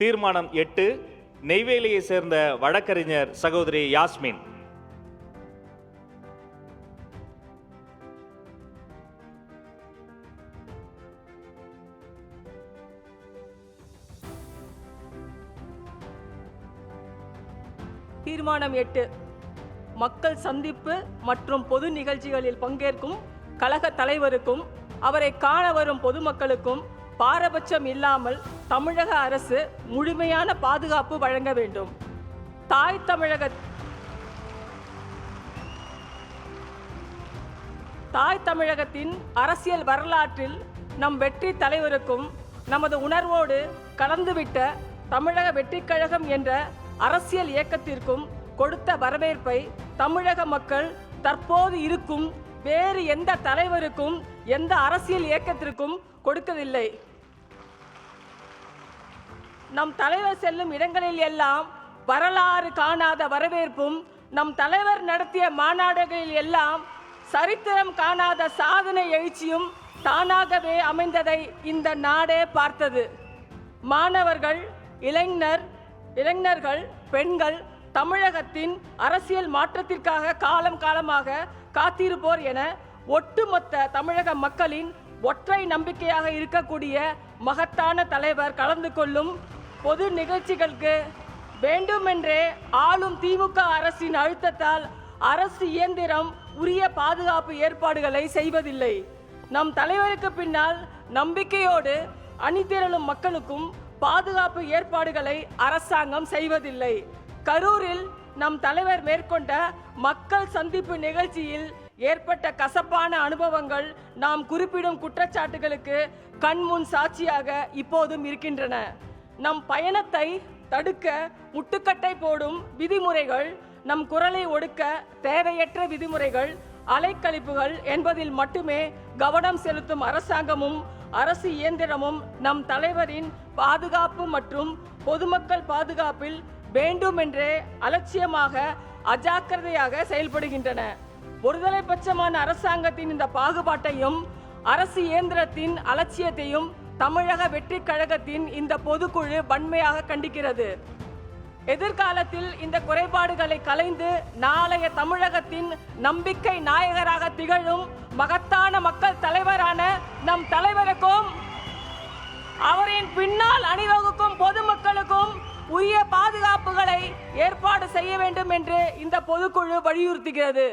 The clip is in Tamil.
தீர்மானம் 8 நெய்வேலியை சேர்ந்த வழக்கறிஞர் சகோதரி யாஸ்மின். தீர்மானம் 8 மக்கள் சந்திப்பு மற்றும் பொது நிகழ்ச்சிகளில் பங்கேற்கும் கழக தலைவருக்கும் அவரை காண வரும் பொதுமக்களுக்கும் பாரபட்சம் இல்லாமல் தமிழக அரசு முழுமையான பாதுகாப்பு வழங்க வேண்டும். தாய் தமிழகத்தின் அரசியல் வரலாற்றில் நம் வெற்றி தலைவருக்கும் நமது உணர்வோடு கலந்துவிட்ட தமிழக வெற்றிக் கழகம் என்ற அரசியல் இயக்கத்திற்கும் கொடுத்த வரவேற்பை தமிழக மக்கள் தற்போது இருக்கும் வேறு எந்த தலைவருக்கும் எந்த அரசியல் இயக்கத்திற்கும் கொடுக்கவில்லை. நம் தலைவர் செல்லும் இடங்களில் எல்லாம் வரலாறு காணாத வரவேற்பும், நம் தலைவர் நடத்திய மாநாடுகளில் எல்லாம் சரித்திரம் காணாத சாதனை எழுச்சியும் தானாகவே அமைந்ததை இந்த நாடே பார்த்தது. மாணவர்கள், இளைஞர்கள், பெண்கள் தமிழகத்தின் அரசியல் மாற்றத்திற்காக காலம் காலமாக காத்திருப்போர் என ஒட்டுமொத்த தமிழக மக்களின் ஒற்றை நம்பிக்கையாக இருக்கக்கூடிய மகத்தான தலைவர் கலந்து கொள்ளும் பொது நிகழ்ச்சிகளுக்கு வேண்டுமென்றே ஆளும் திமுக அரசின் அழுத்தத்தால் அரசு இயந்திரம் உரிய பாதுகாப்பு ஏற்பாடுகளை செய்வதில்லை. நம் தலைவருக்கு பின்னால் நம்பிக்கையோடு அணிதிரளும் மக்களுக்கும் பாதுகாப்பு ஏற்பாடுகளை அரசாங்கம் செய்வதில்லை. கரூரில் நம் தலைவர் மேற்கொண்ட மக்கள் சந்திப்பு நிகழ்ச்சியில் ஏற்பட்ட கசப்பான அனுபவங்கள் நாம் குறிப்பிடும் குற்றச்சாட்டுகளுக்கு கண்முன் சாட்சியாக இப்போதும் இருக்கின்றன. நம் பயணத்தை தடுக்க முட்டுக்கட்டை போடும் விதிமுறைகள், நம் குரலை ஒடுக்க தேவையற்ற விதிமுறைகள், அலைக்கழிப்புகள் என்பதில் மட்டுமே கவனம் செலுத்தும் அரசாங்கமும் அரசு இயந்திரமும் நம் தலைவரின் பாதுகாப்பு மற்றும் பொதுமக்கள் பாதுகாப்பில் வேண்டுமென்றே அலட்சியமாக அஜாக்கிரதையாக செயல்படுகின்றன. ஒருதலை பட்சமான அரசாங்கத்தின் இந்த பாகுபாட்டையும் அரசு இயந்திரத்தின் அலட்சியத்தையும் தமிழக வெற்றிக் கழகத்தின் இந்த பொதுக்குழு வன்மையாக கண்டிக்கிறது. எதிர்காலத்தில் இந்த குறைபாடுகளை களைந்து நாளைய தமிழகத்தின் நம்பிக்கை நாயகராக திகழும் மகத்தான மக்கள் தலைவரான நம் தலைவருக்கும் அவரின் பின்னால் அணிவகுக்கும் பொதுமக்களுக்கும் உரிய பாதுகாப்புகளை ஏற்பாடு செய்ய வேண்டும் என்று இந்த பொதுக்குழு வலியுறுத்துகிறது.